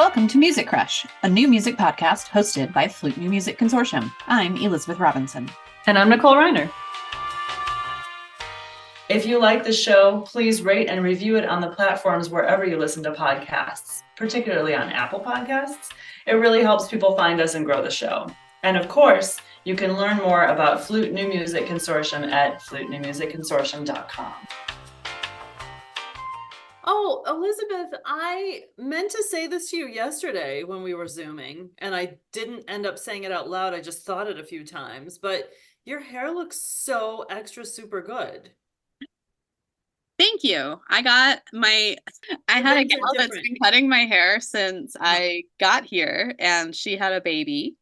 Welcome to Music Crush, a new music podcast hosted by Flute New Music Consortium. I'm Elizabeth Robinson. And I'm Nicole Reiner. If you like the show, please rate and review it on the platforms wherever you listen to podcasts, particularly on Apple Podcasts. It really helps people find us and grow the show. And of course, you can learn more about Flute New Music Consortium at flutenewmusicconsortium.com. Oh, Elizabeth, I meant to say this to you yesterday when we were Zooming, and I didn't end up saying it out loud. I just thought it a few times, but your hair looks so extra super good. Thank you. I had a gal that's been cutting my hair since I got here, and she had a baby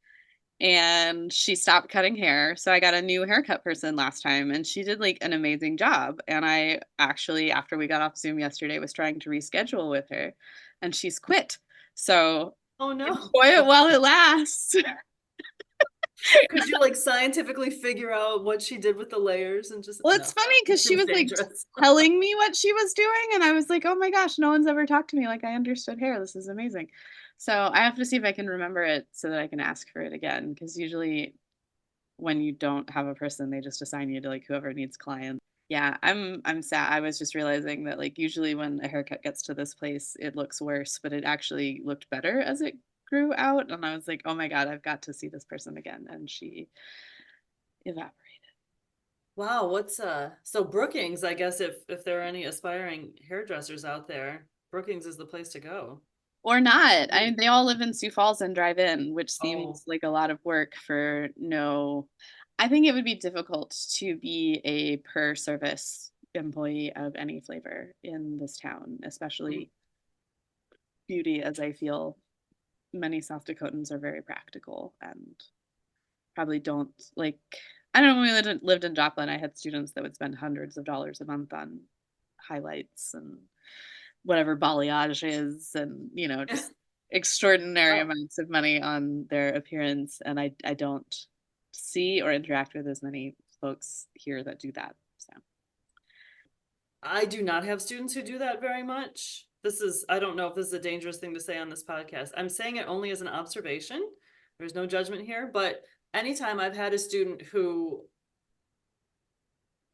and she stopped cutting hair. So I got a new haircut person last time, and she did like an amazing job. And I actually, after we got off Zoom yesterday, was trying to reschedule with her, and she's quit. So oh no, enjoy it while it lasts. Could you like scientifically figure out what she did with the layers and just? Well, it's funny because she was dangerous. Like telling me what she was doing, and I was like, oh my gosh, no one's ever talked to me like I understood hair. This is amazing. So I have to see if I can remember it so that I can ask for it again, because usually when you don't have a person, they just assign you to like whoever needs clients. Yeah, I'm sad. I was just realizing that like usually when a haircut gets to this place, it looks worse, but it actually looked better as it grew out, and I was like, oh my god, I've got to see this person again, and she evaporated. Wow, what's so Brookings, I guess if there are any aspiring hairdressers out there, Brookings is the place to go. Or not. They all live in Sioux Falls and drive in, which seems like a lot of work for no. I think it would be difficult to be a per service employee of any flavor in this town, especially beauty, as I feel many South Dakotans are very practical and probably don't like. I don't know, when we lived in Joplin, I had students that would spend hundreds of dollars a month on highlights and whatever balayage is, and just extraordinary amounts of money on their appearance, and I don't see or interact with as many folks here that do that. So I do not have students who do that very much. I don't know if this is a dangerous thing to say on this podcast. I'm saying it only as an observation. There's no judgment here, but anytime I've had a student who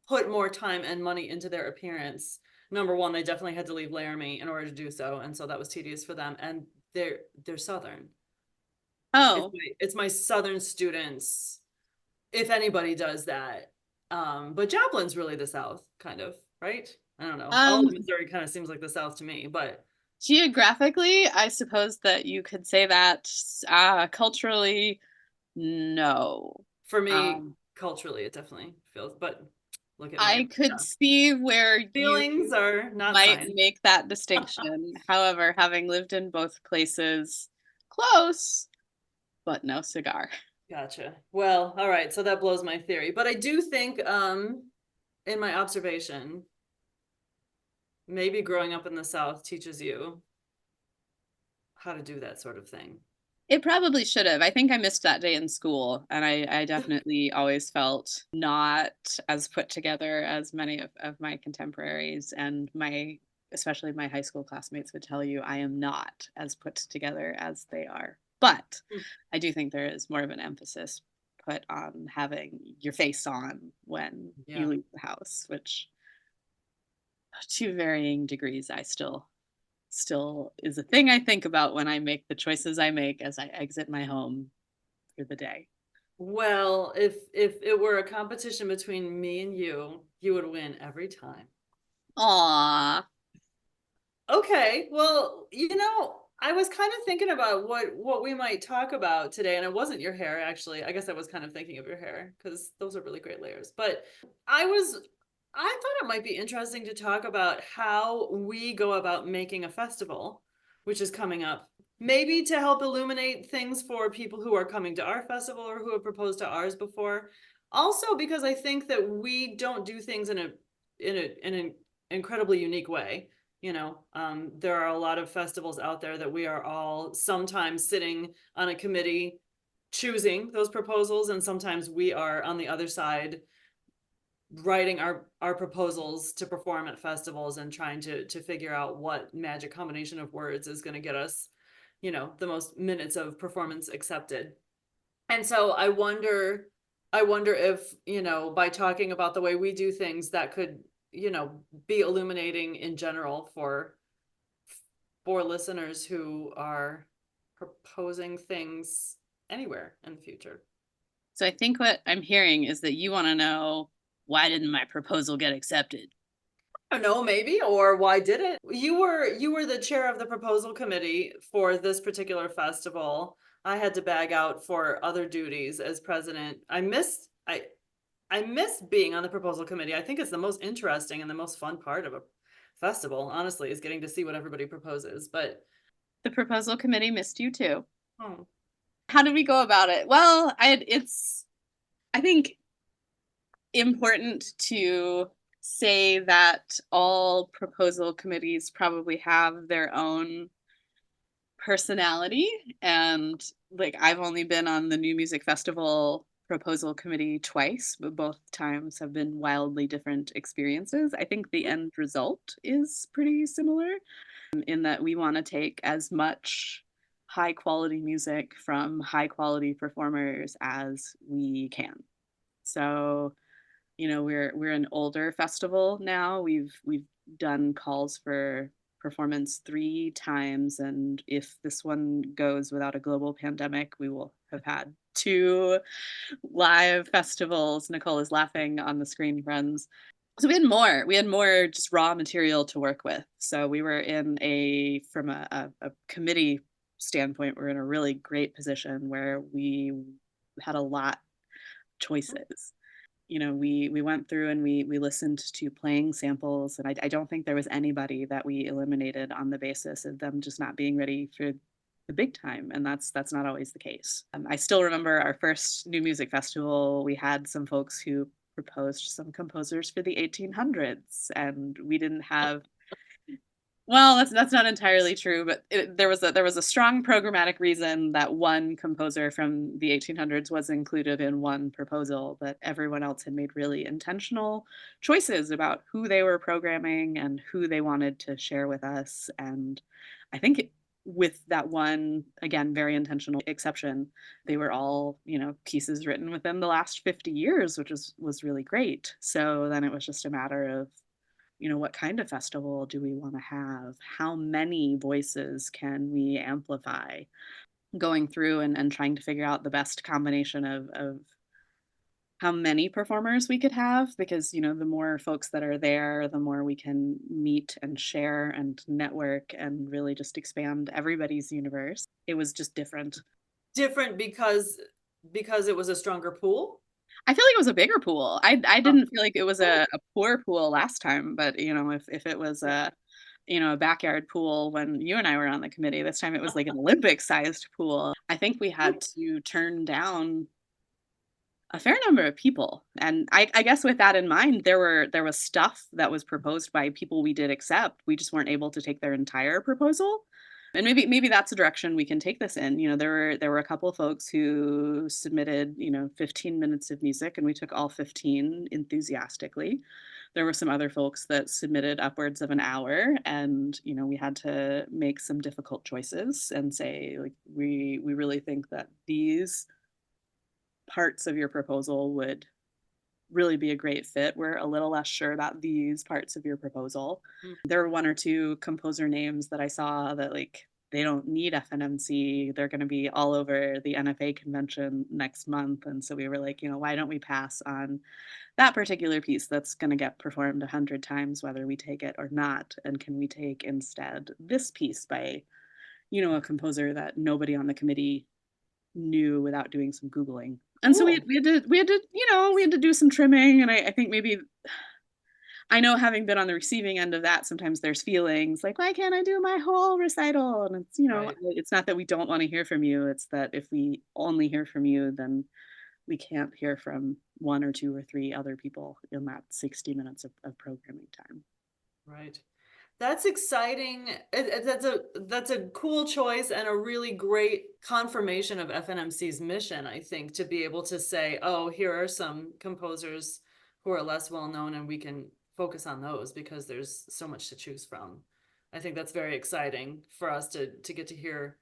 put more time and money into their appearance, number one, they definitely had to leave Laramie in order to do so, and so that was tedious for them. And they're Southern. Oh, it's my Southern students, if anybody does that. But Joplin's really the South, kind of, right? I don't know. All of Missouri kind of seems like the South to me, but geographically, I suppose that you could say that. Culturally, no. For me, culturally, it definitely feels. But look at I could see where feelings are not might make that distinction. However, having lived in both places, close, but no cigar. Gotcha. Well, all right. So that blows my theory, but I do think, in my observation, maybe growing up in the South teaches you how to do that sort of thing. It probably should have. I think I missed that day in school, and I definitely always felt not as put together as many of my contemporaries, and especially my high school classmates would tell you I am not as put together as they are. But I do think there is more of an emphasis put on having your face on when you leave the house, which to varying degrees I still is a thing I think about when I make the choices I make as I exit my home for the day. Well, if it were a competition between me and you would win every time. Aww. Okay, well, I was kind of thinking about what we might talk about today, and it wasn't your hair, actually. I guess I was kind of thinking of your hair because those are really great layers. But I thought it might be interesting to talk about how we go about making a festival, which is coming up, maybe to help illuminate things for people who are coming to our festival or who have proposed to ours before. Also, because I think that we don't do things in an incredibly unique way. There are a lot of festivals out there that we are all sometimes sitting on a committee choosing those proposals, and sometimes we are on the other side writing our proposals to perform at festivals and trying to figure out what magic combination of words is going to get us the most minutes of performance accepted. And so I wonder if, by talking about the way we do things, that could, be illuminating in general for listeners who are proposing things anywhere in the future. So I think what I'm hearing is that you want to know, why didn't my proposal get accepted? I don't know, maybe, or why did it? You were the chair of the proposal committee for this particular festival. I had to bag out for other duties as president. I miss being on the proposal committee. I think it's the most interesting and the most fun part of a festival, honestly, is getting to see what everybody proposes. But The proposal committee missed you too. oh, How did we go about it? Well, it's, I think, important to say that all proposal committees probably have their own personality. And like, I've only been on the New Music Festival proposal committee twice, but both times have been wildly different experiences. I think the end result is pretty similar in that we want to take as much high quality music from high quality performers as we can. So, we're an older festival now. We've done calls for performance 3 times, and if this one goes without a global pandemic, we will have had 2 live festivals. Nicole is laughing on the screen, friends. So we had more just raw material to work with. So we were from a committee standpoint, we're in a really great position where we had a lot choices. We went through and we listened to playing samples, and I don't think there was anybody that we eliminated on the basis of them just not being ready for the big time, and that's not always the case. I still remember our first New Music Festival. We had some folks who proposed some composers for the 1800s, and we didn't have. Well, that's not entirely true, but there was a strong programmatic reason that one composer from the 1800s was included in one proposal, but everyone else had made really intentional choices about who they were programming and who they wanted to share with us. And I think with that one, again, very intentional exception, they were all, pieces written within the last 50 years, which was really great. So then it was just a matter of, what kind of festival do we want to have? How many voices can we amplify? Going through and trying to figure out the best combination of how many performers we could have, because, the more folks that are there, the more we can meet and share and network and really just expand everybody's universe. It was just different. Different because it was a stronger pool? I feel like it was a bigger pool. I didn't feel like it was a poor pool last time, but if it was a backyard pool when you and I were on the committee, this time it was like an Olympic sized pool. I think we had to turn down a fair number of people. And I guess with that in mind, there was stuff that was proposed by people we did accept. We just weren't able to take their entire proposal. And maybe that's a direction we can take this in. There were a couple of folks who submitted, 15 minutes of music, and we took all 15 enthusiastically. There were some other folks that submitted upwards of an hour, and we had to make some difficult choices and say, like, we really think that these parts of your proposal would really be a great fit. We're a little less sure about these parts of your proposal. There were 1 or 2 composer names that I saw that, like, they don't need FNMC. They're going to be all over the NFA convention next month. And so we were like, why don't we pass on that particular piece that's going to get performed 100 times, whether we take it or not? And can we take instead this piece by, a composer that nobody on the committee knew without doing some Googling? And so we had to do some trimming. And I think maybe, I know, having been on the receiving end of that, sometimes there's feelings like, why can't I do my whole recital? And it's, Right. it's not that we don't want to hear from you. It's that if we only hear from you, then we can't hear from 1 or 2 or 3 other people in that 60 minutes of programming time. Right. That's exciting. That's a cool choice and a really great confirmation of FNMC's mission, I think, to be able to say, oh, here are some composers who are less well known, and we can focus on those because there's so much to choose from. I think that's very exciting for us to get to hear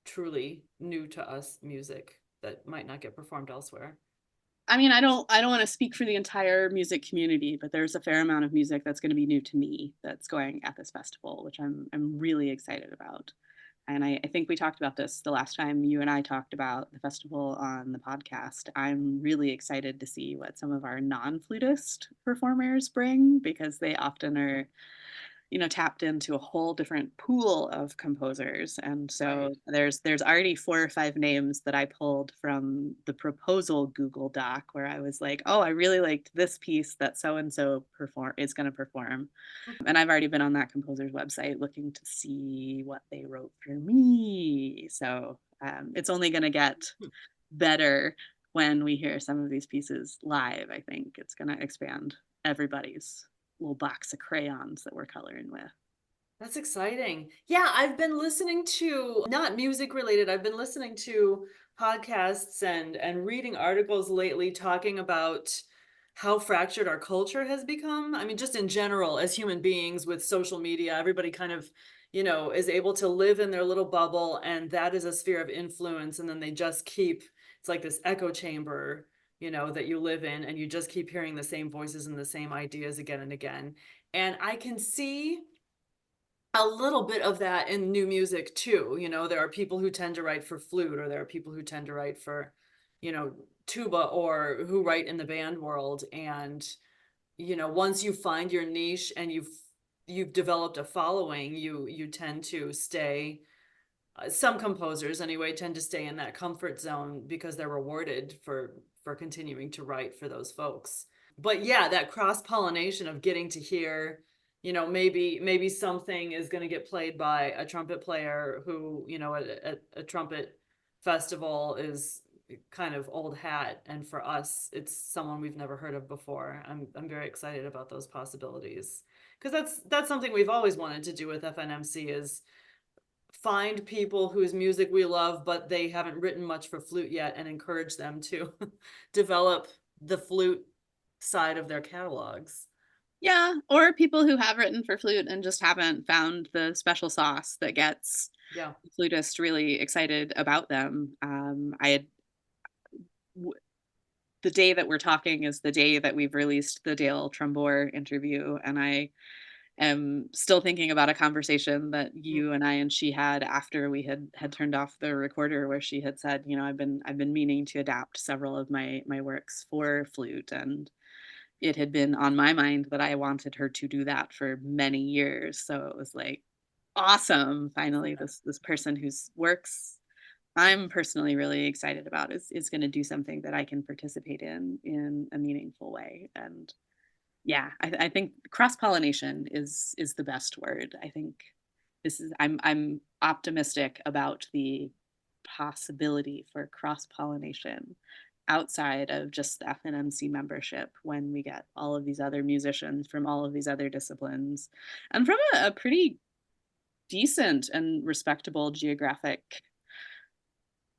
truly new to us music that might not get performed elsewhere? I mean, I don't want to speak for the entire music community, but there's a fair amount of music that's going to be new to me that's going at this festival, which I'm really excited about. And I think we talked about this the last time you and I talked about the festival on the podcast. I'm really excited to see what some of our non-flutist performers bring, because they often are, tapped into a whole different pool of composers. And so there's already 4 or 5 names that I pulled from the proposal Google Doc, where I was like, oh, I really liked this piece that so and so is going to perform. And I've already been on that composer's website looking to see what they wrote for me. So it's only going to get better when we hear some of these pieces live. I think it's going to expand everybody's little box of crayons that we're coloring with. That's exciting. Yeah, I've been listening to, not music related, I've been listening to podcasts and reading articles lately talking about how fractured our culture has become. I mean, just in general, as human beings with social media, everybody kind of, is able to live in their little bubble, and that is a sphere of influence. And then they just keep, it's like this echo chamber, that you live in, and you just keep hearing the same voices and the same ideas again and again. And I can see a little bit of that in new music too. There are people who tend to write for flute, or there are people who tend to write for, tuba, or who write in the band world. And, once you find your niche and you've developed a following, you tend to stay, some composers anyway tend to stay in that comfort zone because they're rewarded for continuing to write for those folks. But yeah, that cross-pollination of getting to hear, maybe something is going to get played by a trumpet player who, at a trumpet festival is kind of old hat, and for us it's someone we've never heard of before. I'm very excited about those possibilities, because that's something we've always wanted to do with FNMC, is find people whose music we love, but they haven't written much for flute yet, and encourage them to develop the flute side of their catalogs. Yeah, or people who have written for flute and just haven't found the special sauce that gets Yeah. the flutist really excited about them. The day that we're talking is the day that we've released the Dale Trumbore interview, and I am still thinking about a conversation that you and I and she had after we had turned off the recorder, where she had said, I've been meaning to adapt several of my works for flute, and it had been on my mind that I wanted her to do that for many years. So it was like, awesome, finally this person whose works I'm personally really excited about is going to do something that I can participate in a meaningful way. And yeah, I think cross-pollination is the best word. I think I'm optimistic about the possibility for cross-pollination outside of just the FNMC membership, when we get all of these other musicians from all of these other disciplines, and from a pretty decent and respectable geographic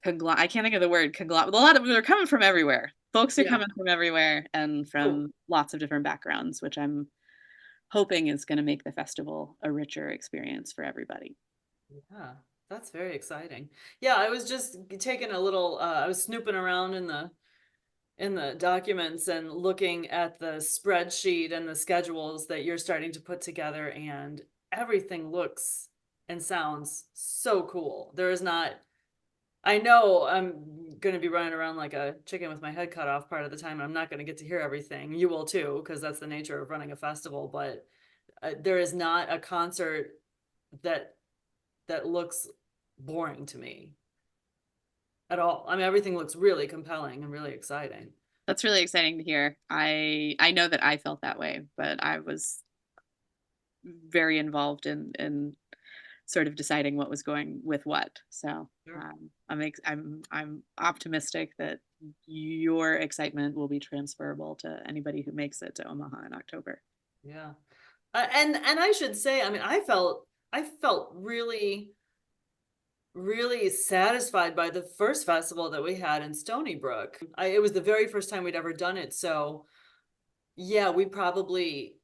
I can't think of the word conglomerate. A lot of they're coming from everywhere. Folks are coming from everywhere and from lots of different backgrounds, which I'm hoping is going to make the festival a richer experience for everybody. Yeah, that's very exciting. Yeah, I was just taking a little, I was snooping around in the documents and looking at the spreadsheet and the schedules that you're starting to put together, and everything looks and sounds so cool. There is not, I know I'm going to be running around like a chicken with my head cut off part of the time. I'm not going to get to hear everything. You will too, because that's the nature of running a festival. But there is not a concert that looks boring to me at all. I mean, everything looks really compelling and really exciting. That's really exciting to hear. I know that I felt that way, but I was very involved in sort of deciding what was going with what. So Sure. I'm optimistic that your excitement will be transferable to anybody who makes it to Omaha in October. Yeah. And I should say, I mean, I felt really, really satisfied by the first festival that we had in Stony Brook. It was the very first time we'd ever done it. So yeah, we probably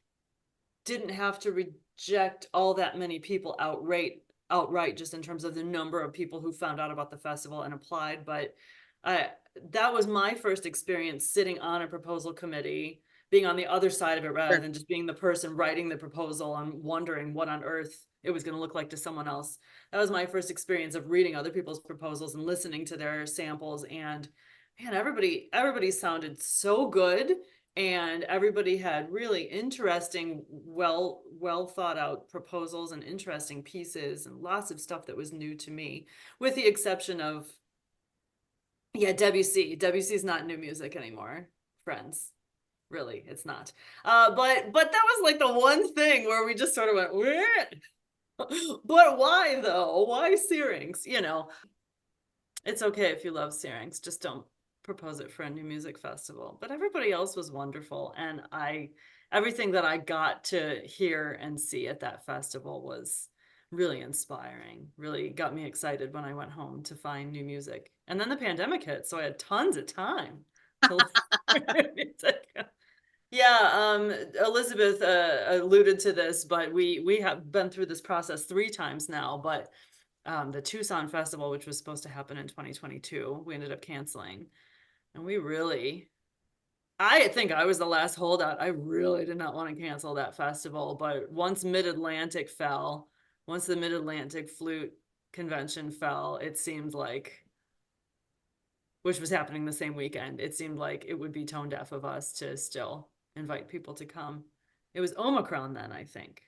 didn't have to reject all that many people outright outright, just in terms of the number of people who found out about the festival and applied. But that was my first experience sitting on a proposal committee, being on the other side of it rather than just being the person writing the proposal and wondering what on earth it was going to look like to someone else. That was my first experience of reading other people's proposals and listening to their samples. And man, everybody sounded so good. And everybody had really interesting, well thought out proposals and interesting pieces and lots of stuff that was new to me, with the exception of, yeah, WC. WC is not new music anymore, friends. Really, it's not. But that was like the one thing where we just sort of went, what? But why though? Why Syrinx? You know, it's okay if you love Syrinx, just don't propose it for a new music festival. But everybody else was wonderful, and everything that I got to hear and see at that festival was really inspiring. Really got me excited when I went home to find new music. And then the pandemic hit, so I had tons of time to listen to music. Yeah, Elizabeth alluded to this, but we have been through this process 3 times now. But the Tucson Festival, which was supposed to happen in 2022, we ended up canceling. And I think I was the last holdout. I really did not want to cancel that festival. But once Mid-Atlantic fell, once the Mid-Atlantic Flute Convention fell, it seemed like, which was happening the same weekend, it seemed like it would be tone deaf of us to still invite people to come. It was Omicron then, I think.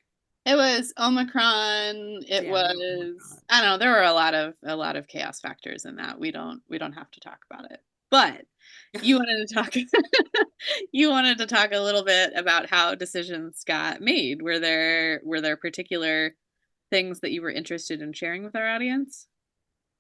It was Omicron. It was, Omicron. I don't know, there were a lot of chaos factors in that. We don't have to talk about it. But you wanted to talk you wanted to talk a little bit about how decisions got made. Were there particular things that you were interested in sharing with our audience?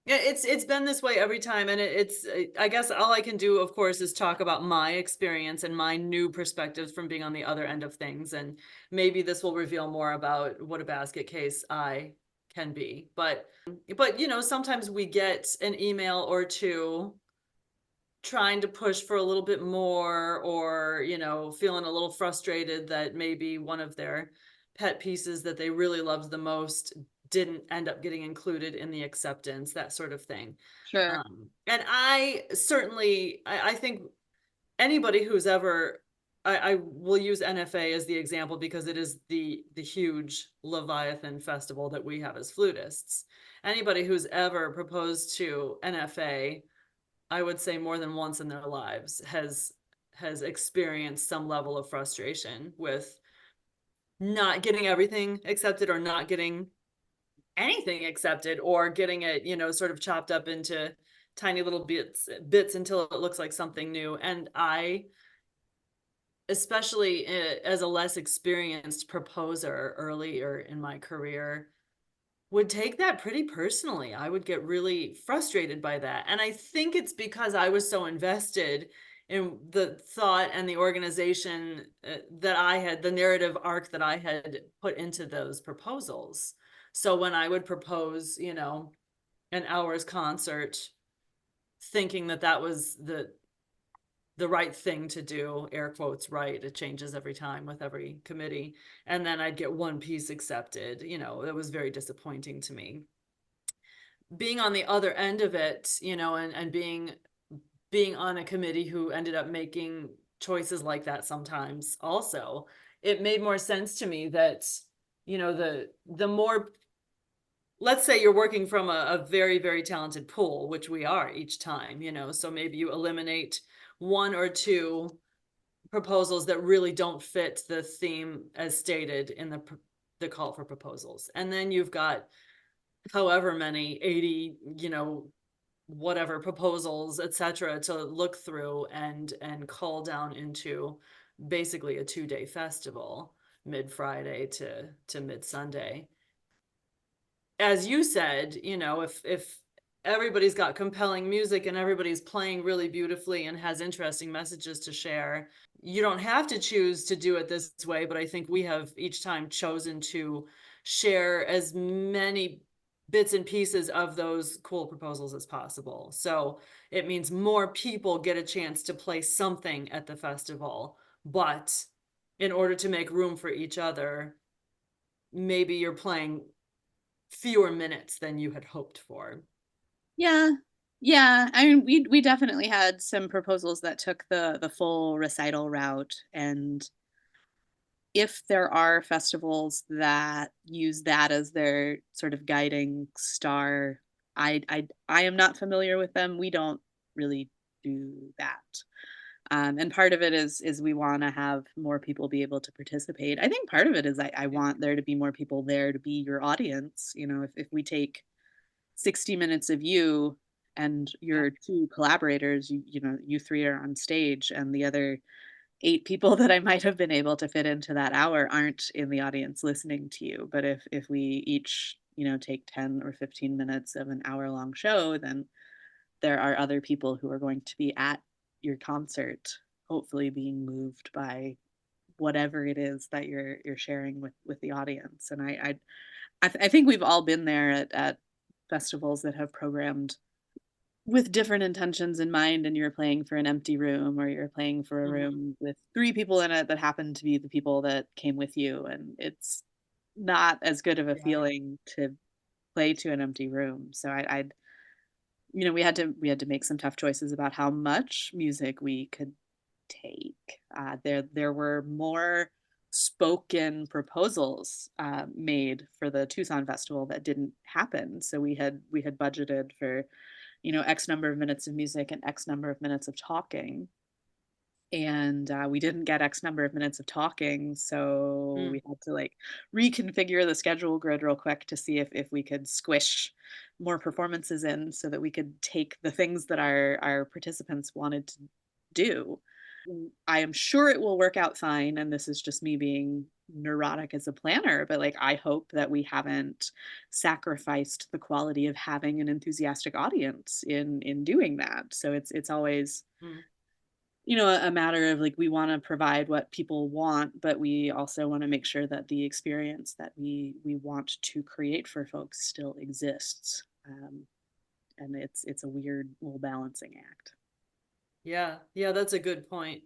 Yeah, it's been this way every time, and it's I guess all I can do, of course, is talk about my experience and my new perspectives from being on the other end of things, and maybe this will reveal more about what a basket case I can be. But you know, sometimes we get an email or two trying to push for a little bit more, or you know, feeling a little frustrated that maybe one of their pet pieces that they really loved the most didn't end up getting included in the acceptance, that sort of thing. Sure. And I certainly, I think anybody who's ever, I will use NFA as the example because it is the huge Leviathan festival that we have as flutists. Anybody who's ever proposed to NFA, I would say more than once in their lives, has experienced some level of frustration with not getting everything accepted, or not getting anything accepted, or getting it, you know, sort of chopped up into tiny little bits until it looks like something new. And I, especially as a less experienced proposer earlier in my career, would take that pretty personally. I would get really frustrated by that. And I think it's because I was so invested in the thought and the organization that I had, the narrative arc that I had put into those proposals. So when I would propose, you know, an hour's concert, thinking that that was the right thing to do, air quotes, right? It changes every time with every committee. And then I'd get one piece accepted, you know, that was very disappointing to me. Being on the other end of it, you know, and being on a committee who ended up making choices like that sometimes also, it made more sense to me that, you know, the more, let's say you're working from a very, very talented pool, which we are each time, you know, so maybe you eliminate 1 or 2 proposals that really don't fit the theme as stated in the call for proposals. And then you've got however many, 80, you know, whatever proposals, etc., to look through and call down into basically a 2-day festival, mid-Friday to mid-Sunday. As you said, you know, if everybody's got compelling music and everybody's playing really beautifully and has interesting messages to share, you don't have to choose to do it this way. But I think we have each time chosen to share as many bits and pieces of those cool proposals as possible. So it means more people get a chance to play something at the festival. But in order to make room for each other, maybe you're playing fewer minutes than you had hoped for. Yeah. Yeah. I mean, we definitely had some proposals that took the full recital route. And if there are festivals that use that as their sort of guiding star, I am not familiar with them. We don't really do that. And part of it is we want to have more people be able to participate. I think part of it is I want there to be more people there to be your audience. You know, if we take 60 minutes of you and your two collaborators, you know, you three are on stage and the other 8 people that I might have been able to fit into that hour aren't in the audience listening to you. But if we each, you know, take 10 or 15 minutes of an hour-long show, then there are other people who are going to be at your concert, hopefully being moved by whatever it is that you're sharing with the audience. And I think we've all been there at festivals that have programmed with different intentions in mind, and you're playing for an empty room or you're playing for a room with 3 people in it that happen to be the people that came with you, and it's not as good of a feeling to play to an empty room. So I'd you know, we had to make some tough choices about how much music we could take. There were more spoken proposals made for the Tucson Festival that didn't happen. So we had budgeted for, you know, X number of minutes of music and X number of minutes of talking. And we didn't get X number of minutes of talking, so we had to like reconfigure the schedule grid real quick to see if we could squish more performances in so that we could take the things that our participants wanted to do. I am sure it will work out fine, and this is just me being neurotic as a planner, but like I hope that we haven't sacrificed the quality of having an enthusiastic audience in doing that. So it's always you know, a matter of like we want to provide what people want, but we also want to make sure that the experience that we want to create for folks still exists. And it's a weird little balancing act. Yeah, that's a good point.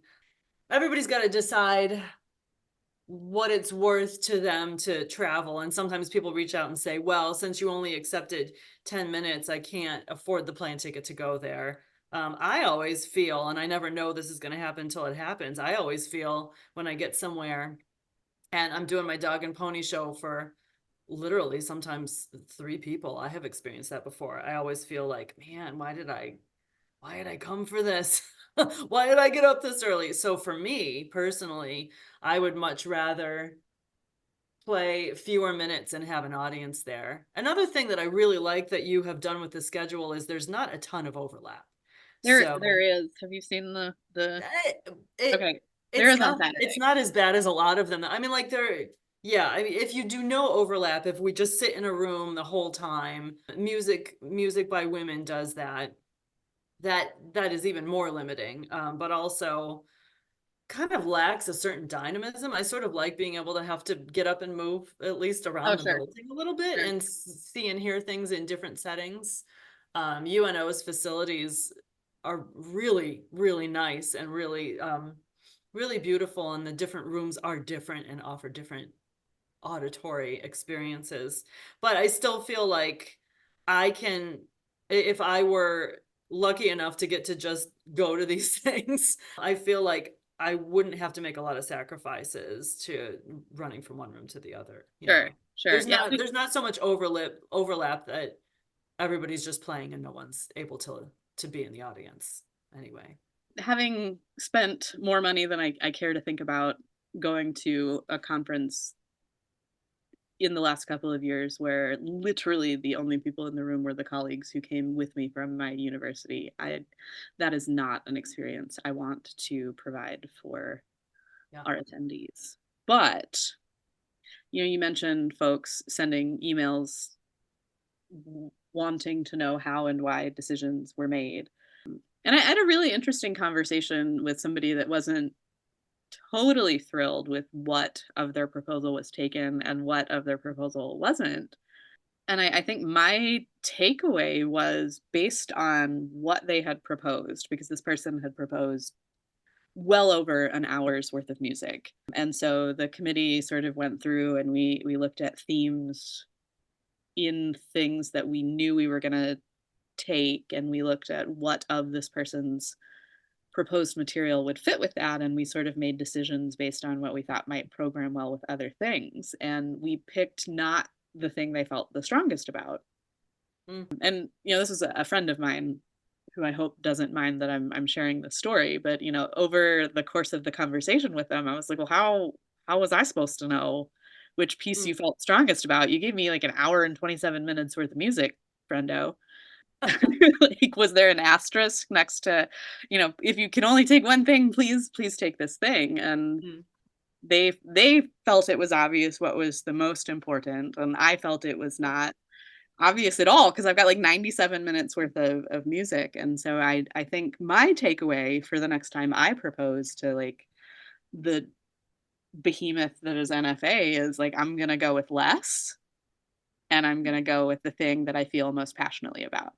Everybody's got to decide what it's worth to them to travel. And sometimes people reach out and say, well, since you only accepted 10 minutes, I can't afford the plane ticket to go there. I always feel, and I never know this is going to happen until it happens. I always feel when I get somewhere and I'm doing my dog and pony show for literally sometimes 3 people. I have experienced that before. I always feel like, man, why did I come for this? Why did I get up this early? So for me personally, I would much rather play fewer minutes and have an audience there. Another thing that I really like that you have done with the schedule is there's not a ton of overlap. There is. Have you seen the okay. There is on Saturday. It's not as bad as a lot of them. I mean, like yeah, I mean, if you do no overlap, if we just sit in a room the whole time, music by women does that. That is even more limiting, but also kind of lacks a certain dynamism. I sort of like being able to have to get up and move at least around the building a little bit and see and hear things in different settings. UNO's facilities are really, really nice and really, really beautiful, and the different rooms are different and offer different auditory experiences. But I still feel like I can, if I were lucky enough to get to just go to these things, I feel like I wouldn't have to make a lot of sacrifices to running from one room to the other. Sure. There's not so much overlap that everybody's just playing and no one's able to be in the audience anyway. Having spent more money than I care to think about going to a conference in the last couple of years where literally the only people in the room were the colleagues who came with me from my university. That is not an experience I want to provide for our attendees. But you know, you mentioned folks sending emails wanting to know how and why decisions were made. And I had a really interesting conversation with somebody that wasn't totally thrilled with what of their proposal was taken and what of their proposal wasn't. And I think my takeaway was based on what they had proposed, because this person had proposed well over an hour's worth of music. And so the committee sort of went through and we looked at themes in things that we knew we were going to take, and we looked at what of this person's proposed material would fit with that, and we sort of made decisions based on what we thought might program well with other things, and we picked not the thing they felt the strongest about. And this is a friend of mine who I hope doesn't mind that I'm sharing this story, but over the course of the conversation with them, I was like, well, how was I supposed to know which piece you felt strongest about? You gave me like an hour and 27 minutes worth of music, friendo. Like, was there an asterisk next to, if you can only take one thing, please take this thing? And they felt it was obvious what was the most important, and I felt it was not obvious at all, because I've got like 97 minutes worth of music. And so I think my takeaway for the next time I propose to like the behemoth that is NFA is like, I'm gonna go with less, and I'm gonna go with the thing that I feel most passionately about.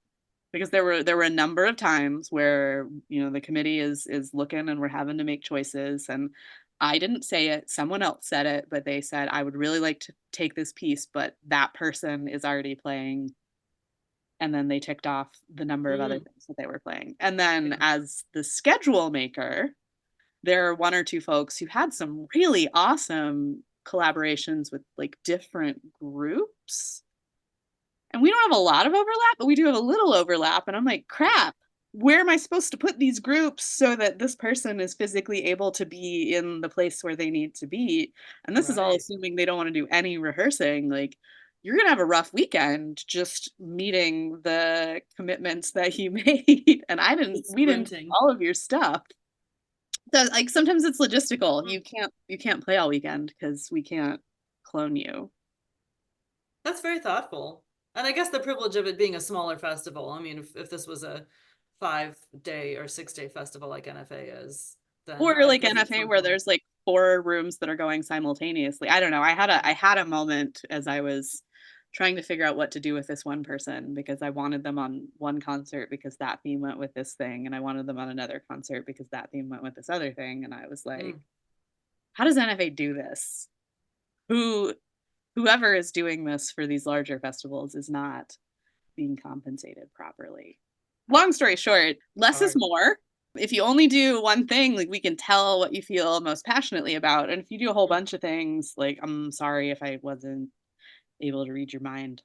Because there were a number of times where the committee is looking, and we're having to make choices, and I didn't say it, someone else said it, but they said, I would really like to take this piece, but that person is already playing. And then they ticked off the number of other things that they were playing. And then as the schedule maker, there are one or two folks who had some really awesome collaborations with like different groups. And we don't have a lot of overlap, but we do have a little overlap. And I'm like, crap, where am I supposed to put these groups so that this person is physically able to be in the place where they need to be? And this is all assuming they don't want to do any rehearsing. Like, you're going to have a rough weekend just meeting the commitments that you made. And we didn't do all of your stuff. So like, sometimes it's logistical. You can't play all weekend because we can't clone you. That's very thoughtful. And I guess the privilege of it being a smaller festival. I mean, if this was a 5-day or 6-day festival like NFA is, then or like NFA where there's like 4 rooms that are going simultaneously. I don't know. I had a moment as I was trying to figure out what to do with this one person, because I wanted them on one concert because that theme went with this thing, and I wanted them on another concert because that theme went with this other thing, and I was like, how does NFA do this? Whoever is doing this for these larger festivals is not being compensated properly. Long story short, less is more. If you only do one thing, like, we can tell what you feel most passionately about. And if you do a whole bunch of things, like, I'm sorry if I wasn't able to read your mind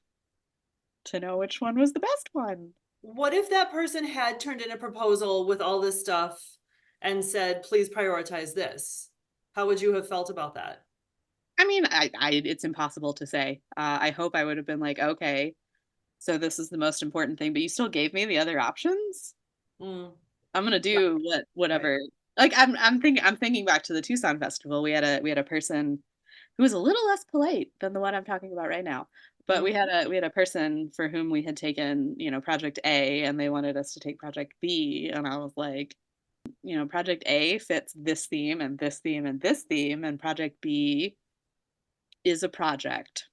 to know which one was the best one. What if that person had turned in a proposal with all this stuff and said, please prioritize this? How would you have felt about that? I mean, it's impossible to say. I hope I would have been like, okay, so this is the most important thing, but you still gave me the other options. I'm gonna do whatever. Like, I'm thinking back to the Tucson Festival. We had a person who was a little less polite than the one I'm talking about right now. But we had a person for whom we had taken, project A, and they wanted us to take project B, and I was like, project A fits this theme and this theme and this theme, and project B is a project.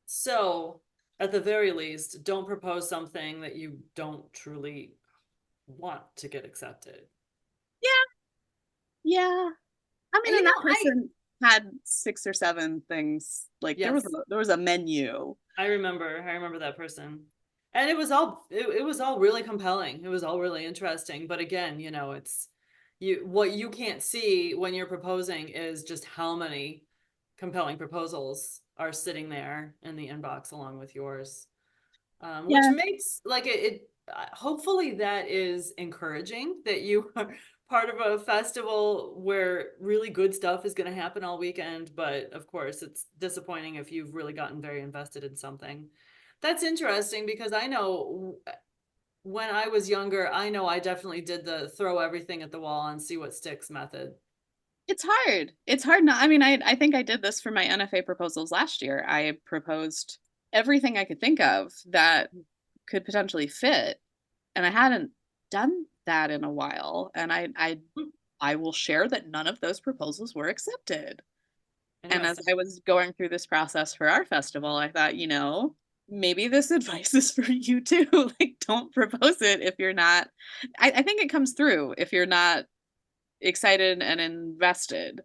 So, at the very least, don't propose something that you don't truly want to get accepted. Yeah. I mean, and that person had 6 or 7 things. Like, there was a menu. I remember that person. And it was all really compelling. It was all really interesting. But again, it's what you can't see when you're proposing is just how many compelling proposals are sitting there in the inbox along with yours. Which makes like it hopefully that is encouraging that you are part of a festival where really good stuff is going to happen all weekend. But of course, it's disappointing if you've really gotten very invested in something. That's interesting, because I know when I was younger, I definitely did the throw everything at the wall and see what sticks method. It's hard. It's hard not. I mean, I think I did this for my NFA proposals last year. I proposed everything I could think of that could potentially fit, and I hadn't done that in a while. And I will share that none of those proposals were accepted. And as I was going through this process for our festival, I thought, maybe this advice is for you too. Like, don't propose it if you're not. I think it comes through if you're not excited and invested.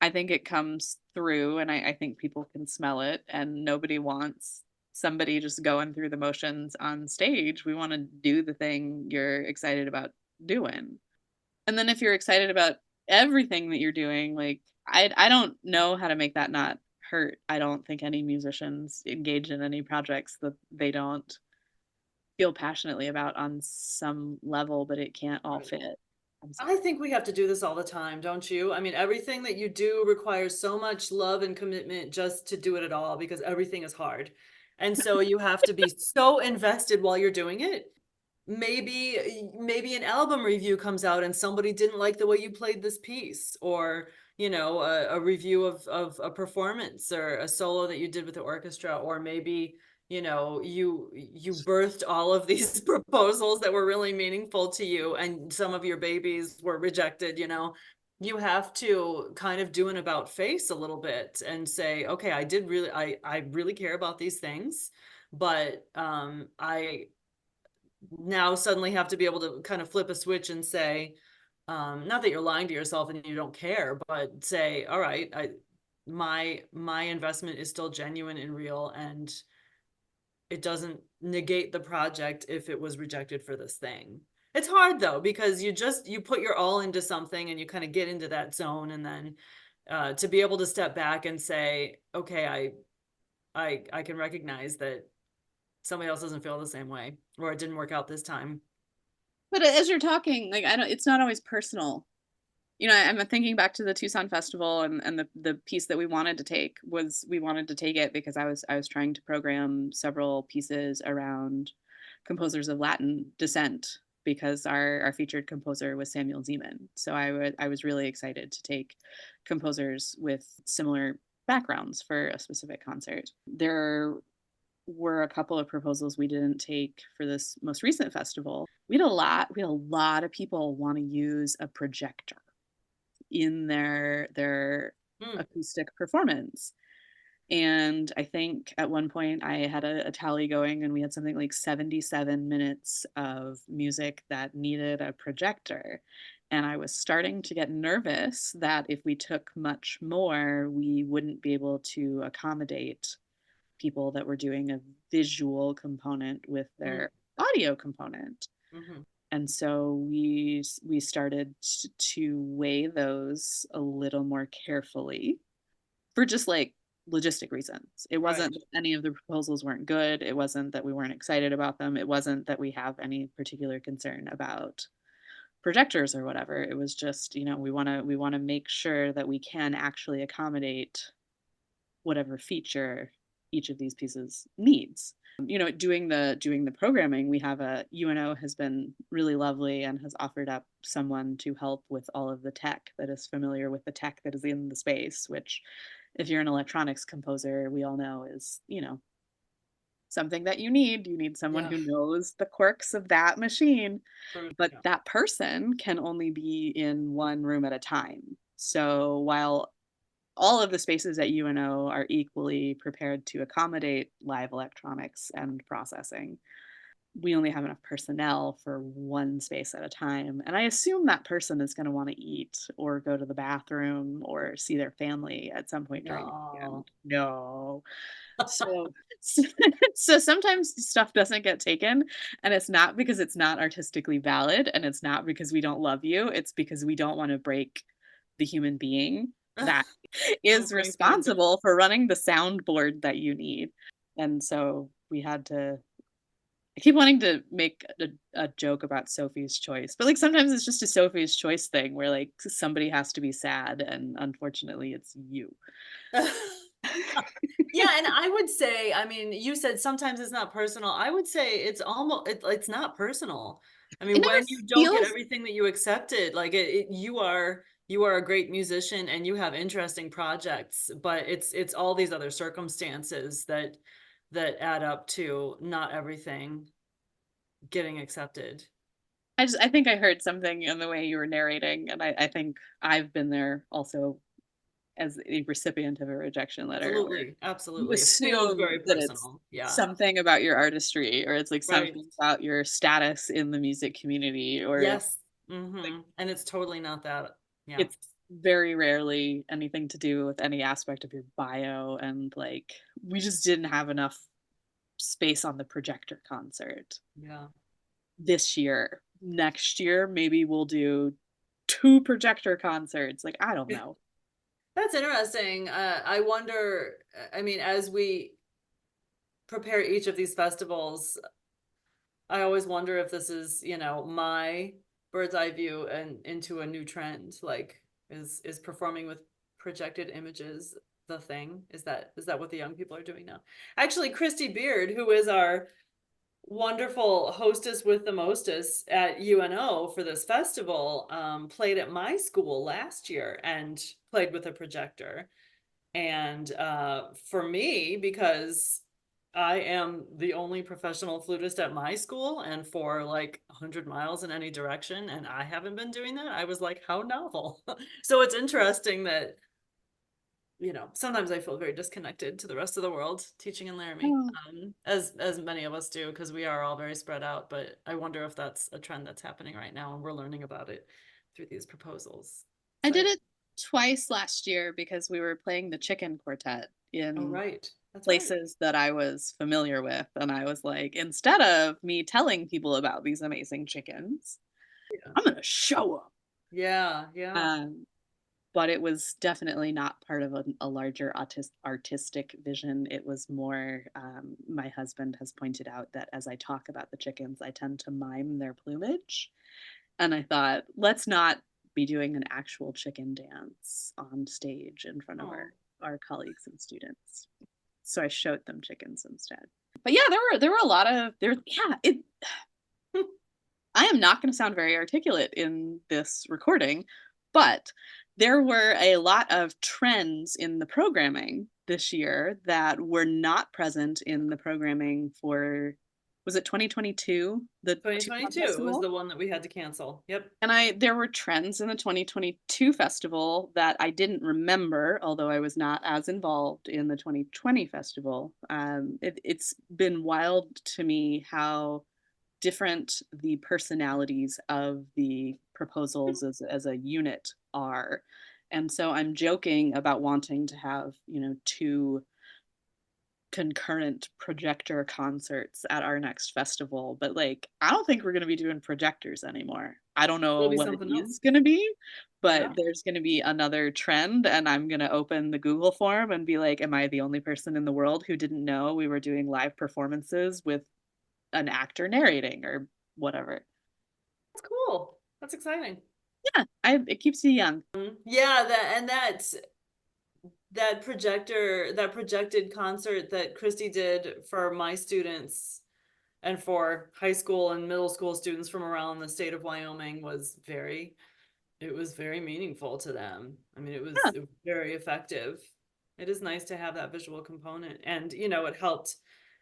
I think it comes through, and I think people can smell it, and nobody wants somebody just going through the motions on stage. We want to do the thing you're excited about doing. And then if you're excited about everything that you're doing, like I don't know how to make that not hurt. I don't think any musicians engage in any projects that they don't feel passionately about on some level, but it can't all fit. I think we have to do this all the time, don't you? I mean, everything that you do requires so much love and commitment just to do it at all, because everything is hard. And so you have to be so invested while you're doing it. Maybe an album review comes out and somebody didn't like the way you played this piece, or a review of a performance or a solo that you did with the orchestra, or maybe you birthed all of these proposals that were really meaningful to you, and some of your babies were rejected. You have to kind of do an about face a little bit and say, okay, I really care about these things, but I now suddenly have to be able to kind of flip a switch and say, not that you're lying to yourself and you don't care, but say, all right, my investment is still genuine and real, and it doesn't negate the project if it was rejected for this thing. It's hard though, because you put your all into something and you kind of get into that zone, and then to be able to step back and say, okay, I can recognize that somebody else doesn't feel the same way, or it didn't work out this time. But as you're talking, like it's not always personal. I'm thinking back to the Tucson Festival, and the piece that we wanted to take it because I was trying to program several pieces around composers of Latin descent, because our featured composer was Samuel Zeman. So I was really excited to take composers with similar backgrounds for a specific concert. There were a couple of proposals we didn't take for this most recent festival. We had a lot of people want to use a projector in their acoustic performance. And I think at one point I had a tally going, and we had something like 77 minutes of music that needed a projector. And I was starting to get nervous that if we took much more, we wouldn't be able to accommodate people that were doing a visual component with their audio component. And so we started to weigh those a little more carefully for just like logistic reasons. It wasn't that any of the proposals weren't good. It wasn't that we weren't excited about them. It wasn't that we have any particular concern about projectors or whatever. It was just, we want to make sure that we can actually accommodate whatever feature each of these pieces needs. Doing the programming, we have UNO has been really lovely and has offered up someone to help with all of the tech, that is familiar with the tech that is in the space, which if you're an electronics composer, we all know is, something that you need someone who knows the quirks of that machine. But that person can only be in one room at a time. So while all of the spaces at UNO are equally prepared to accommodate live electronics and processing, we only have enough personnel for one space at a time. And I assume that person is going to want to eat or go to the bathroom or see their family at some point during the weekend. No. So sometimes stuff doesn't get taken, and it's not because it's not artistically valid, and it's not because we don't love you. It's because we don't want to break the human being that is responsible for running the soundboard that you need. And so we had to, I keep wanting to make a joke about Sophie's Choice, but like sometimes it's just a Sophie's Choice thing where like somebody has to be sad, and unfortunately it's you. Yeah, and I would say, I mean, you said sometimes it's not personal. I would say it's not personal. I mean, when you don't get everything that you accepted, like you are a great musician and you have interesting projects, but it's all these other circumstances that add up to not everything getting accepted. I think I heard something in the way you were narrating, and I think I've been there also as a recipient of a rejection letter. Absolutely. You assume it feels very personal. It's something about your artistry, or it's like something about your status in the music community, or yes. And it's totally not that. Yeah. very rarely anything to do with any aspect of your bio, and like we just didn't have enough space on the projector concert Yeah. this year. Next year, maybe we'll do 2 projector concerts. Like, I don't know. That's interesting. I wonder, I mean, as we prepare each of these festivals, I always wonder if this is, you know, my bird's eye view and into a new trend. Like, is performing with projected images the thing? Is that what the young people are doing now? Actually, Christy Beard, who is our wonderful hostess with the mostest at UNO for this festival, played at my school last year and played with a projector. And for me, because I am the only professional flutist at my school and for like 100 miles in any direction, and I haven't been doing that, I was like, how novel. So it's interesting that, you know, sometimes I feel very disconnected to the rest of the world teaching in Laramie, as many of us do, because we are all very spread out. But I wonder if that's a trend that's happening right now, and we're learning about it through these proposals. I did it twice last year because we were playing the chicken quartet in That's places that I was familiar with. And I was like, instead of me telling people about these amazing chickens, I'm going to show them. Yeah. But it was definitely not part of a larger artistic vision. It was more, my husband has pointed out that as I talk about the chickens, I tend to mime their plumage. And I thought, let's not be doing an actual chicken dance on stage in front of our colleagues and students. So I showed them chickens instead. But yeah, there were a lot of I am not going to sound very articulate in this recording, but there were a lot of trends in the programming this year that were not present in the programming for, was it 2022? The 2022 was the one that we had to cancel. Yep. And there were trends in the 2022 festival that I didn't remember, although I was not as involved in the 2020 festival. It's been wild to me how different the personalities of the proposals as a unit are. And so I'm joking about wanting to have, 2 concurrent projector concerts at our next festival, but like I don't think we're going to be doing projectors anymore. I don't know what it is going to be, but there's going to be another trend, and I'm going to open the Google form and be like, am I the only person in the world who didn't know we were doing live performances with an actor narrating or whatever? That's cool. That's exciting. Yeah, it keeps you young. Yeah, that projected concert that Christy did for my students and for high school and middle school students from around the state of Wyoming was very meaningful to them. I mean, it was very effective. It is nice to have that visual component, and it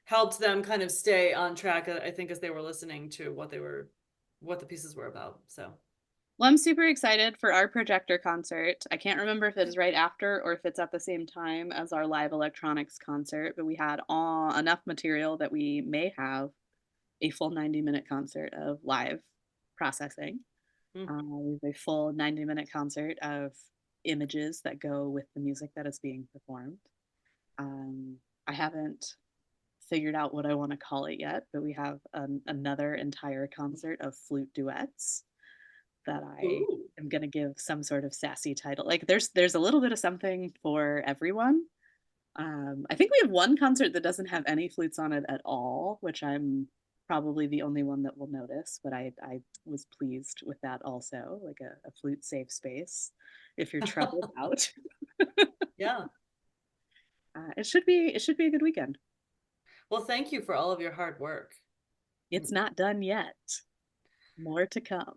helped them kind of stay on track, I think, as they were listening to what the pieces were about. So well, I'm super excited for our projector concert. I can't remember if it is right after or if it's at the same time as our live electronics concert, but we had enough material that we may have a full 90-minute concert of live processing. We have a full 90-minute concert of images that go with the music that is being performed. I haven't figured out what I want to call it yet, but we have another entire concert of flute duets that I am going to give some sort of sassy title. Like there's a little bit of something for everyone. I think we have one concert that doesn't have any flutes on it at all, which I'm probably the only one that will notice, but I was pleased with that also, like a flute safe space if you're troubled out. Yeah. It should be a good weekend. Well, thank you for all of your hard work. It's not done yet. More to come.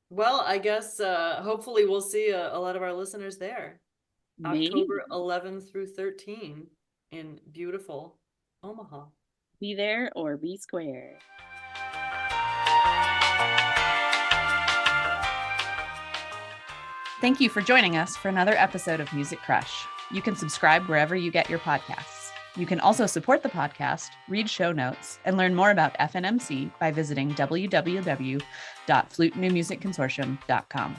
Well, I guess hopefully we'll see a lot of our listeners there. Maybe. October 11th through 13 in beautiful Omaha. Be there or be square. Thank you for joining us for another episode of Music Crush. You can subscribe wherever you get your podcasts. You can also support the podcast, read show notes, and learn more about FNMC by visiting www.flutenewmusicconsortium.com.